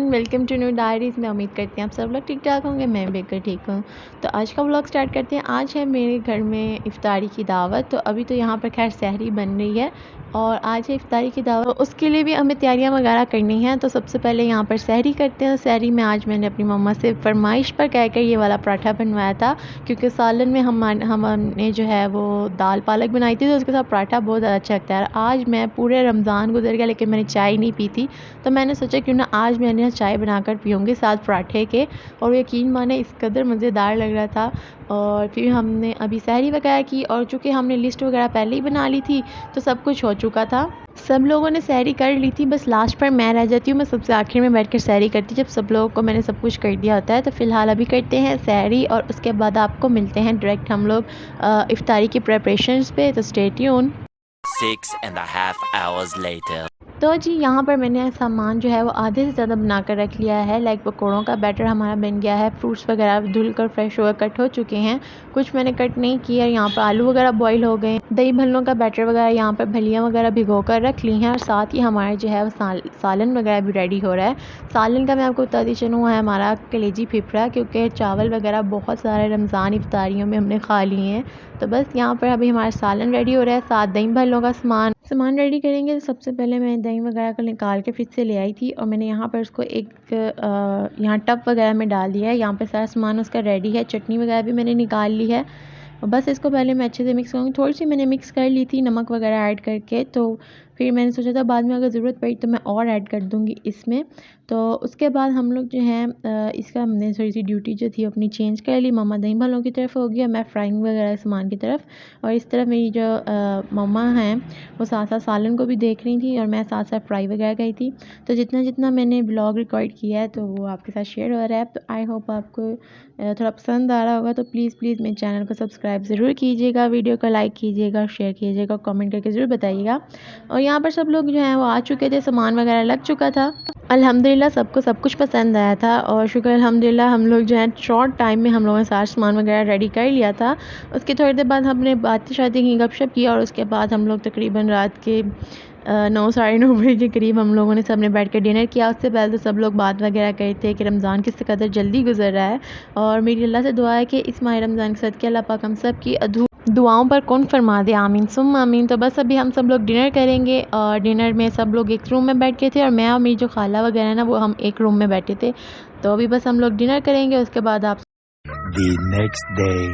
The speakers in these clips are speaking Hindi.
Everyone, welcome to New Diaries. मैं उम्मीद करती हूँ आप सब लोग ठीक ठाक होंगे, मैं बिल्कुल ठीक हूँ। तो आज का व्लॉग स्टार्ट करते हैं। आज है मेरे घर में इफ्तारी की दावत। तो अभी तो यहाँ पर खैर सहरी बन रही है और आज है इफ्तारी की दावत। तो उसके लिए भी हमें तैयारियाँ वगैरह करनी हैं। तो सबसे पहले यहाँ पर सहरी करते हैं। सहरी में आज मैंने अपनी मम्मा से फरमाइश पर कहकर ये वाला पराठा बनवाया था, क्योंकि सालन में हमने जो है वो दाल पालक बनाई थी, तो उसके साथ पराठा बहुत ज़्यादा अच्छा लगता है। आज मैं पूरे रमज़ान गुजर गया लेकिन मैंने चाय नहीं पी थी, तो मैंने सोचा क्यों ना आज मैंने चाय बनाकर पीऊँगी साथ पराठे के। और यकीन माने इस कदर मज़ेदार लग रहा था। और फिर हमने अभी सहरी वगैरह की, और चूँकि हमने लिस्ट वगैरह पहले ही बना ली थी तो सब कुछ हो चुका था। सब लोगों ने सहरी कर ली थी, बस लास्ट पर मैं रह जाती हूँ। मैं सबसे आखिर में बैठकर सहरी करती, जब सब लोगों को मैंने सब कुछ कर दिया होता है। तो फ़िलहाल अभी करते हैं सहरी और उसके बाद आपको मिलते हैं डायरेक्ट हम लोग इफ्तारी की प्रिपरेशंस पे। तो स्टे ट्यून। 6.5 hours later. तो जी यहाँ पर मैंने सामान जो है वो आधे से ज़्यादा बना कर रख लिया है। लाइक पकौड़ों का बैटर हमारा बन गया है, फ्रूट्स वगैरह धुल कर फ्रेश होकर कट हो चुके हैं, कुछ मैंने कट नहीं किया। यहाँ पर आलू वगैरह बॉईल हो गए, दही भल्लों का बैटर वगैरह यहाँ पर भलियाँ वगैरह भिगो कर रख ली हैं, और साथ ही हमारे जो है वो सालन वगैरह भी रेडी हो रहा है। सालन का मैं आपको बताती चलूँ है हमारा कलेजी फिफरा, क्योंकि चावल वगैरह बहुत सारे रमज़ान इफ्तारियों में हमने खा लिए हैं। तो बस यहाँ पर अभी हमारा सालन रेडी हो रहा है, साथ दही भल्लों का सामान रेडी करेंगे। तो सबसे पहले मैं दही वगैरह को निकाल के फ्रिज से ले आई थी, और मैंने यहाँ पर उसको एक यहाँ टब वगैरह में डाल दिया है। यहाँ पर सारा सामान उसका रेडी है। चटनी वगैरह भी मैंने निकाल ली है, और बस इसको पहले मैं अच्छे से मिक्स करूँगी। थोड़ी सी मैंने मिक्स कर ली थी नमक वगैरह ऐड करके, तो फिर मैंने सोचा था बाद में अगर ज़रूरत पड़ी तो मैं और ऐड कर दूँगी इसमें। तो उसके बाद हम लोग जो हैं इसका हमने थोड़ी सी ड्यूटी जो थी अपनी चेंज कर ली। मम्मा दही भल्लों की तरफ हो गया, मैं फ्राइंग वगैरह सामान की तरफ, और इस तरफ मेरी जो मम्मा हैं वो साथ साथ सालन को भी देख रही थी और मैं साथ साथ फ्राई वगैरह गई थी। तो जितना जितना मैंने ब्लॉग रिकॉर्ड किया है तो वो आपके साथ शेयर हो रहा है। तो आई होप आपको थोड़ा पसंद आ रहा होगा। तो प्लीज़ मेरे चैनल को सब्सक्राइब ज़रूर कीजिएगा, वीडियो को लाइक कीजिएगा, शेयर कीजिएगा, कमेंट करके ज़रूर बताइएगा। और यहाँ पर सब लोग जो हैं वो आ चुके थे, सामान वगैरह लग चुका था। अल्हम्दुलिल्लाह सबको सब कुछ पसंद आया था, और शुक्र अल्हम्दुलिल्लाह हम लोग जो है शॉर्ट टाइम में हम लोगों ने सारा सामान वगैरह रेडी कर लिया था। उसके थोड़ी देर बाद हमने बातें शादी की, गपशप की, और उसके बाद हम लोग तकरीबन रात के 9 साढ़े 9 बजे के करीब हम लोगों ने सब ने बैठ कर डिनर किया। उससे पहले तो सब लोग बात वगैरह करते थे कि रमज़ान किस कदर जल्दी गुजर रहा है, और मेरी अल्लाह से दुआ है कि इस माह रमज़ान के साथ के अल्लाह पाक हम सब की दुआओं पर कौन फरमा दे, आमीन सुम्मा आमीन। तो बस अभी हम सब लोग डिनर करेंगे, और डिनर में सब लोग एक रूम में बैठ के थे, और मैं और मेरी जो खाला वगैरह है ना वो हम एक रूम में बैठे थे। तो अभी बस हम लोग डिनर करेंगे, उसके बाद आप The next day.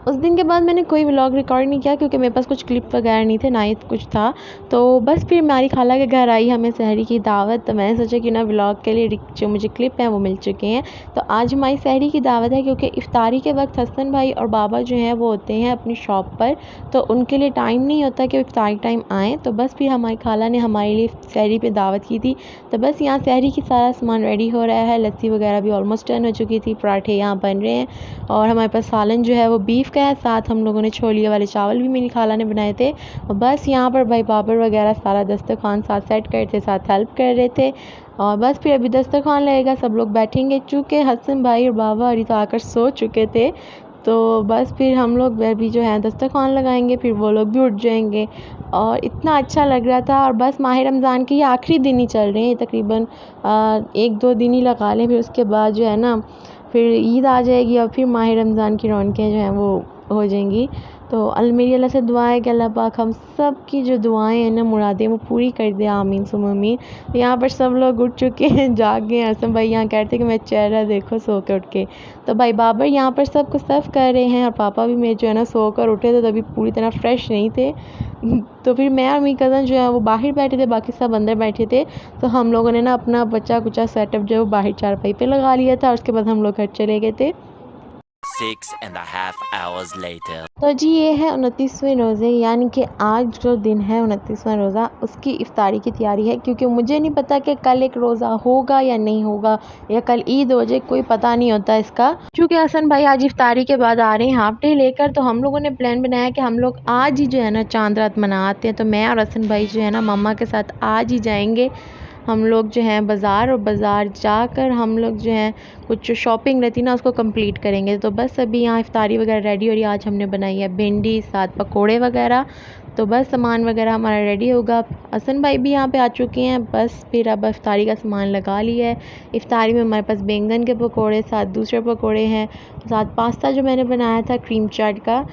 उस दिन के बाद मैंने कोई व्लॉग रिकॉर्ड नहीं किया, क्योंकि मेरे पास कुछ क्लिप वगैरह नहीं थे, ना ही कुछ था। तो बस फिर हमारी खाला के घर आई हमें सहरी की दावत, तो मैंने सोचा कि ना व्लॉग के लिए जो मुझे क्लिप हैं वो मिल चुके हैं। तो आज हमारी सहरी की दावत है, क्योंकि इफ्तारी के वक्त हसन भाई और बाबा जो हैं वो होते हैं अपनी शॉप पर, तो उनके लिए टाइम नहीं होता कि इफ्तारी टाइम आएँ। तो बस फिर हमारी खाला ने हमारे लिए सहरी पर दावत की थी। तो बस यहाँ सहरी की सारा सामान रेडी हो रहा है, लस्सी वगैरह भी ऑलमोस्ट डन हो चुकी थी, पराठे यहाँ बन रहे हैं, और हमारे पास सालन जो है वो बीफ का है, साथ हम लोगों ने छोलिए वाले चावल भी मेरी खाला ने बनाए थे। और बस यहाँ पर भाई बाबर वगैरह सारा दस्तरखान साथ सेट करते साथ हेल्प कर रहे थे। और बस फिर अभी दस्तरखान लगेगा, सब लोग बैठेंगे। चूँकि हसन भाई और बाबा अभी तो आकर सो चुके थे, तो बस फिर हम लोग अभी जो है दस्तरखान लगाएंगे, फिर वो लोग भी उठ जाएंगे। और इतना अच्छा लग रहा था। और बस माह रमज़ान के ये आखिरी दिन ही चल रहे हैं, तकरीबन 1-2 दिन ही लगा लें, फिर उसके बाद जो है ना फिर ईद आ जाएगी, और फिर माह रमज़ान की रौनकें जो हैं वो हो जाएंगी। तो मेरी अल्लाह से दुआ है कि अल्लाह पाक हम सब की जो दुआएं हैं ना, मुरादें, वो पूरी कर दे, आमीन सुम आमीन। तो यहाँ पर सब लोग उठ चुके हैं, जाग गए हैं। हसन भाई यहाँ कहते कि मैं चेहरा देखो सो के उठ के। तो भाई बाबर यहाँ पर सबको सर्व कर रहे हैं, और पापा भी मेरे जो है ना सो कर उठे थे, तो अभी पूरी तरह फ्रेश नहीं थे। तो फिर मैं और मेरी कज़न जो है वो बाहर बैठे थे, बाकी सब अंदर बैठे थे। तो हम लोगों ने ना अपना बच्चा कुचा सेटअप जो है वो बाहर चारपाई पे लगा लिया था, और उसके बाद हम लोग घर चले गए थे। 6.5 hours later. तो जी ये है 29वें रोज़े, यानी कि आज जो दिन है 29वां रोज़ा, उसकी इफ्तारी की तैयारी है। क्योंकि मुझे नहीं पता कि कल एक रोज़ा होगा या नहीं होगा, या कल ईद हो जाए, कोई पता नहीं होता इसका। क्योंकि हसन भाई आज इफ्तारी के बाद आ रहे हैं हाफ डे लेकर, तो हम लोगों ने प्लान बनाया कि हम लोग आज ही जो है ना चांद रात मना आते हैं। तो मैं और हसन भाई जो है ना मम्मा के साथ आज ही जाएंगे, हम लोग जो हैं बाज़ार, और बाज़ार जाकर हम लोग जो हैं कुछ जो शॉपिंग रहती ना उसको कंप्लीट करेंगे। तो बस अभी यहाँ इफ्तारी वगैरह रेडी हो रही है। आज हमने बनाई है भिंडी, साथ पकोड़े वगैरह। तो बस सामान वगैरह हमारा रेडी होगा। हसन भाई भी यहाँ पे आ चुके हैं। बस फिर अब इफ्तारी का सामान लगा लिया है। इफ्तारी में हमारे पास बैंगन के पकोड़े, साथ दूसरे पकोड़े हैं, साथ पास्ता जो मैंने बनाया था क्रीम चाट का।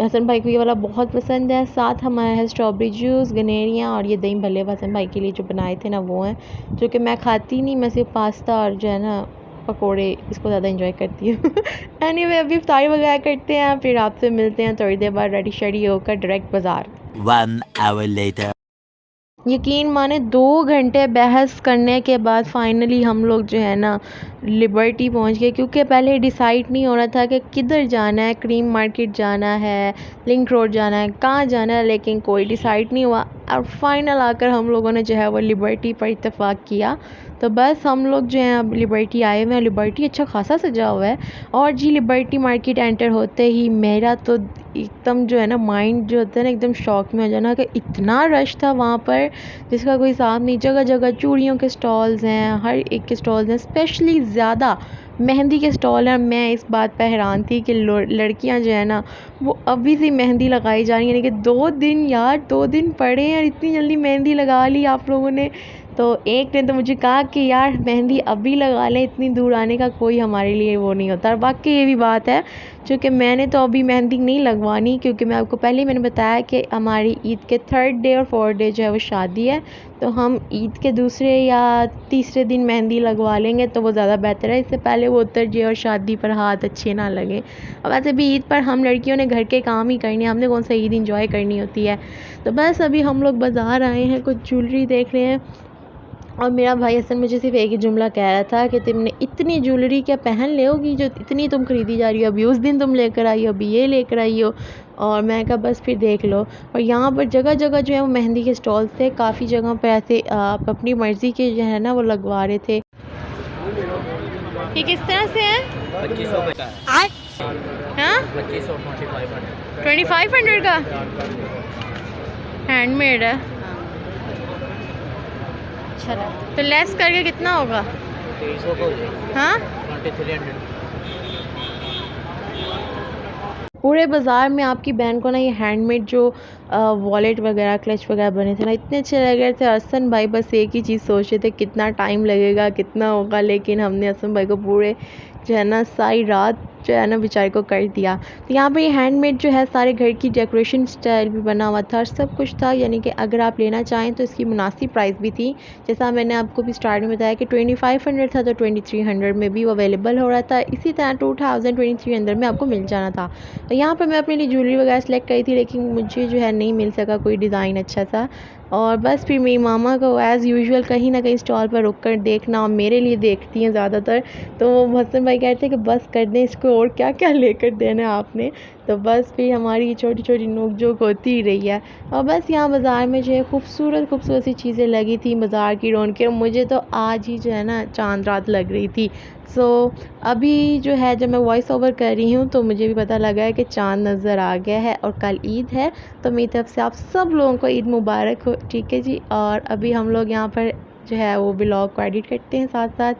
हसन भाई को ये वाला बहुत पसंद है। साथ हमारा है स्ट्रॉबेरी जूस, गनेरियाँ और ये दही भल्ले हसन भाई के लिए जो बनाए थे ना वो हैं, जो कि मैं खाती नहीं, मैं सिर्फ पास्ता और जो है ना पकोड़े इसको ज़्यादा इंजॉय करती हूँ। एनीवे अभी इफ्तारी वगैरह करते हैं, फिर आपसे मिलते हैं थोड़ी देर बाद रेडी शेडी होकर डायरेक्ट बाज़ार। 1 hour later. यकीन माने 2 घंटे बहस करने के बाद फाइनली हम लोग जो है ना लिबर्टी पहुंच गए, क्योंकि पहले डिसाइड नहीं हो रहा था कि किधर जाना है, क्रीम मार्केट जाना है, लिंक रोड जाना है, कहाँ जाना है, लेकिन कोई डिसाइड नहीं हुआ और फाइनल आकर हम लोगों ने जो है वो लिबर्टी पर इत्तेफाक किया। तो बस हम लोग जो हैं अब लिबर्टी आए हुए हैं। लिबर्टी अच्छा खासा सजा हुआ है। और जी लिबर्टी मार्केट एंटर होते ही मेरा तो एकदम जो है ना माइंड जो होता है ना एकदम शॉक में हो जाना कि इतना रश था वहाँ पर जिसका कोई हिसाब नहीं। जगह जगह चूड़ियों के स्टॉल्स हैं, हर एक के स्टॉल्स हैं, स्पेशली ज़्यादा मेहंदी के स्टॉल हैं। मैं इस बात पर हैरान थी कि लड़कियां जो है ना वो अभी से मेहंदी लगाई जा रही हैं, यानी कि 2 दिन यार, 2 दिन पड़े हैं, इतनी जल्दी मेहंदी लगा ली आप लोगों ने। तो एक ने तो मुझे कहा कि यार मेहंदी अभी लगा लें, इतनी दूर आने का कोई हमारे लिए वो नहीं होता। और बाकी ये भी बात है, चूँकि मैंने तो अभी मेहंदी नहीं लगवानी, क्योंकि मैं आपको पहले ही मैंने बताया कि हमारी ईद के 3rd डे और 4th डे जो है वो शादी है। तो हम ईद के दूसरे या तीसरे दिन मेहंदी लगवा लेंगे तो वो ज़्यादा बेहतर है, इससे पहले वो उतर जाए और शादी पर हाथ अच्छे ना लगे। और वैसे भी ईद पर हम लड़कियों ने घर के काम ही करने, हमने कौन सा ईद इंजॉय करनी होती है। तो बस अभी हम लोग बाज़ार आए हैं, कुछ ज्वेलरी देख रहे हैं। और मेरा भाई हसन मुझे सिर्फ एक ही जुमला कह रहा था कि तुमने इतनी ज्वेलरी क्या पहन ले होगी जो इतनी तुम खरीदी जा रही हो, अभी उस दिन तुम लेकर आई हो, अभी ये लेकर आई हो। और मैं कहा बस फिर देख लो। और यहाँ पर जगह जगह जो है वो मेहंदी के स्टॉल्स थे, काफ़ी जगह पर ऐसे आप अपनी मर्ज़ी के जो है ना वो लगवा रहे थे। ये किस तरह से है? 2500 का हाँ 2500 का हैंडमेड है। अच्छा तो लेस करके कितना होगा? 2300 का हो जाएगा। हाँ 2300। पूरे बाज़ार में आपकी बहन को ना ये हैंडमेड जो वॉलेट वगैरह क्लच वगैरह बने थे ना इतने अच्छे लग रहे थे। हसन भाई बस एक ही चीज़ सोच रहे थे कितना टाइम लगेगा, कितना होगा, लेकिन हमने हसन भाई को पूरे जो है ना सारी रात जो है ना बेचारे को कर दिया। तो यहाँ पर ये हैंडमेड जो है सारे घर की डेकोरेशन स्टाइल भी बना हुआ था और सब कुछ था, यानी कि अगर आप लेना चाहें तो इसकी मुनासिब प्राइस भी थी। जैसा मैंने आपको भी स्टार्ट में बताया कि 2500 था तो 2300 में भी वो अवेलेबल हो रहा था। इसी तरह 2300 में आपको मिल जाना था। तो यहाँ पर मैं अपने लिए ज्वेलरी वगैरह सेलेक्ट करी थी, लेकिन मुझे जो है नहीं मिल सका कोई डिज़ाइन अच्छा सा। और बस फिर मेरी मामा को एज़ यूजुअल कहीं ना कहीं स्टॉल पर रुक कर देखना, और मेरे लिए देखती हैं ज़्यादातर। तो हसन भाई कहते हैं कि बस कर दें इसको, और क्या क्या लेकर देना है आपने। तो बस फिर हमारी छोटी छोटी नोक झोंक होती ही रही है। और बस यहाँ बाज़ार में जो है खूबसूरत खूबसूरत सी चीज़ें लगी थी, बाज़ार की रौनकें मुझे तो आज ही जो है ना चांद रात लग रही थी। सो अभी जो है जब मैं वॉइस ओवर कर रही हूँ तो मुझे भी पता लगा है कि चांद नज़र आ गया है और कल ईद है। तो मेरी तरफ से आप सब लोगों को ईद मुबारक हो, ठीक है जी। और अभी हम लोग यहाँ पर जो है वो ब्लॉग को एडिट करते हैं साथ साथ।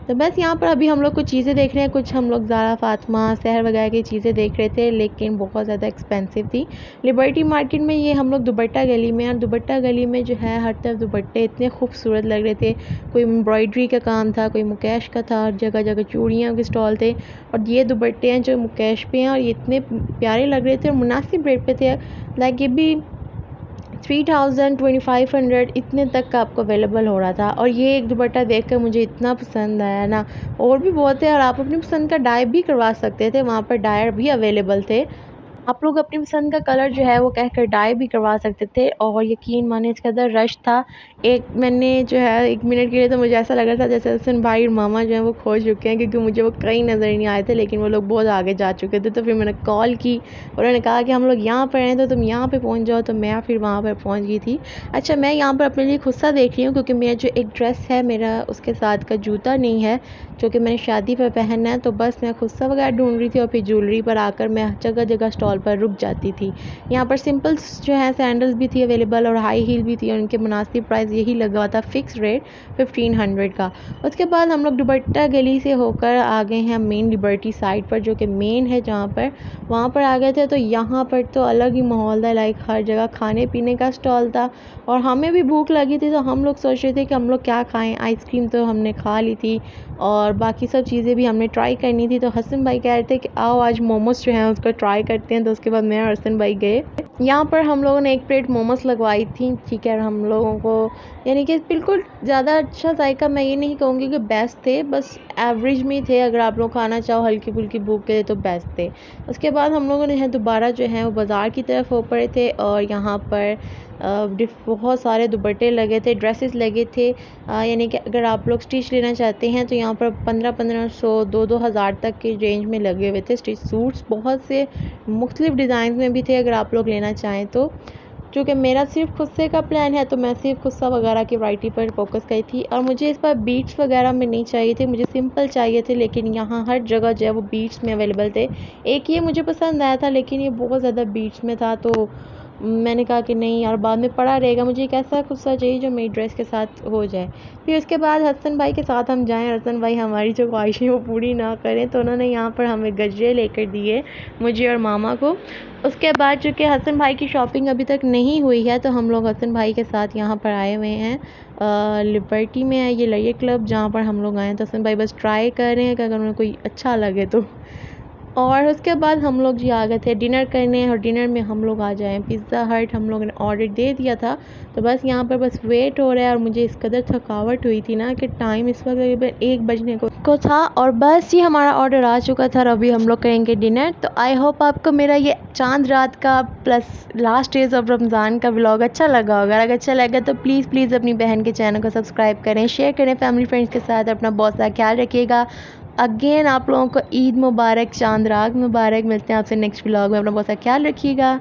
तो बस यहाँ पर अभी हम लोग कुछ चीज़ें देख रहे हैं, कुछ हम लोग ज़ारा फातिमा सहर वगैरह की चीज़ें देख रहे थे, लेकिन बहुत ज़्यादा एक्सपेंसिव थी। लिबर्टी मार्केट में ये हम लोग दुपट्टा गली में, और दुपट्टा गली में जो है हर तरफ दुपट्टे इतने खूबसूरत लग रहे थे। कोई एम्ब्रॉयडरी का काम था, कोई मुकेश का था, और जगह जगह चूड़ियों के स्टॉल थे। और ये दुपट्टे हैं जो मुकेश पे हैं और ये इतने प्यारे लग रहे थे और मुनासिब रेट पे थे। लाइक ये भी 3000 2500 इतने तक का आपको अवेलेबल हो रहा था। और ये एक दुपट्टा देखकर मुझे इतना पसंद आया ना, और भी बहुत है। और आप अपनी पसंद का डाई भी करवा सकते थे, वहाँ पर डायर भी अवेलेबल थे। आप लोग अपनी पसंद का कलर जो है वो कहकर डाई भी करवा सकते थे। और यकीन माने इसके अंदर रश था। मैंने जो है 1 मिनट के लिए तो मुझे ऐसा लग रहा था जैसे हसन भाई और मामा जो है वो खो चुके हैं, क्योंकि मुझे वो कहीं नज़र नहीं आए थे, लेकिन वो लोग बहुत आगे जा चुके थे। तो फिर मैंने कॉल की, उन्होंने कहा कि हम लोग यहाँ पर हैं तो तुम यहाँ पर पहुँच जाओ। तो मैं फिर वहाँ पर पहुँच गई थी। अच्छा मैं यहाँ पर अपने लिए खुस्सा देख रही हूँ, क्योंकि मेरा जो एक ड्रेस है मेरा उसके साथ का जूता नहीं है जो कि मैंने शादी पर पहनना है। तो बस मैं खुस्सा वगैरह ढूंढ रही थी और फिर ज्वेलरी पर आकर मैं जगह जगह स्टॉल स्टॉल पर रुक जाती थी। यहाँ पर सिंपल्स जो है सैंडल्स भी थी अवेलेबल और हाई हील भी थी और उनके मुनासिब प्राइस यही लगा हुआ था, फ़िक्स रेट 1500 का। उसके बाद हम लोग दुपट्टा गली से होकर आ गए हैं मेन लिबर्टी साइड पर, जो कि मेन है जहाँ पर, वहाँ पर आ गए थे। तो यहाँ पर तो अलग ही माहौल था, लाइक हर जगह खाने पीने का स्टॉल था और हमें भी भूख लगी थी। तो हम लोग सोच रहे थे कि हम लोग क्या खाएं। आइसक्रीम तो हमने खा ली थी और बाकी सब चीज़ें भी हमने ट्राई करनी थी। तो हसन भाई कह रहे थे कि आओ आज मोमोज जो हैं उसको ट्राई करते हैं। तो उसके बाद मैं और हसन भाई गए। यहाँ पर हम लोगों ने एक प्लेट मोमोज लगवाई थी, ठीक है। हम लोगों को यानी कि बिल्कुल ज़्यादा अच्छा जायका मैं ये नहीं कहूँगी कि बेस्ट थे, बस एवरेज में थे। अगर आप लोग खाना चाहो हल्की फुल्की भूख के तो बेस्ट थे। उसके बाद हम लोगों ने दोबारा जो है वो बाज़ार की तरफ हो पड़े थे और यहाँ पर बहुत सारे दुपट्टे लगे थे, ड्रेसेस लगे थे। यानी कि अगर आप लोग स्टिच लेना चाहते हैं तो यहाँ पर 1500 2-2000 तक के रेंज में लगे हुए थे स्टिच सूट्स। बहुत से मुख्तलिफ डिज़ाइन में भी थे अगर आप लोग लेना चाहें तो। चूँकि मेरा सिर्फ खुद से का प्लान है तो मैं सिर्फ खुस्सा वगैरह की वैरायटी पर फोकस करी थी और मुझे इस पर बीट्स वगैरह में नहीं चाहिए थे, मुझे सिंपल चाहिए थे। लेकिन यहाँ हर जगह जो है वो बीट्स में अवेलेबल थे। एक ये मुझे पसंद आया था लेकिन ये बहुत ज़्यादा बीट्स में था, तो मैंने कहा कि नहीं यार बाद में पड़ा रहेगा, मुझे एक ऐसा खुस्सा चाहिए जो मेरी ड्रेस के साथ हो जाए। फिर उसके बाद हसन भाई के साथ हम जाएं, हसन भाई हमारी जो ख्वाहिशें वो पूरी ना करें, तो उन्होंने यहाँ पर हमें गजरे लेकर दिए, मुझे और मामा को। उसके बाद चूँकि हसन भाई की शॉपिंग अभी तक नहीं हुई है तो हम लोग हसन भाई के साथ यहाँ पर आए हुए हैं। लिबर्टी में है ये लड़िए क्लब जहाँ पर हम लोग आए हैं। तो हसन भाई बस ट्राई कर रहे हैं कि अगर उन्हें कोई अच्छा लगे तो। और उसके बाद हम लोग जी आ गए थे डिनर करने और डिनर में हम लोग आ जाएँ पिज़्ज़ा हट। हम लोग ने ऑर्डर दे दिया था तो बस यहाँ पर बस वेट हो रहा है और मुझे इस कदर थकावट हुई थी ना कि टाइम इस वक्त करीबन 1 बजने को था और बस ये हमारा ऑर्डर आ चुका था और अभी हम लोग करेंगे डिनर। तो आई होप आपको मेरा ये चांद रात का plus last days of Ramzan का व्लॉग अच्छा लगा होगा। अगर अच्छा लगा तो प्लीज़ अपनी बहन के चैनल को सब्सक्राइब करें, शेयर करें फैमिली फ्रेंड्स के साथ। अपना बहुत सारा ख्याल रखिएगा। अगेन आप लोगों को ईद मुबारक, चांद रात मुबारक। मिलते हैं आपसे नेक्स्ट व्लॉग में। अपना बहुत सारा ख्याल रखिएगा।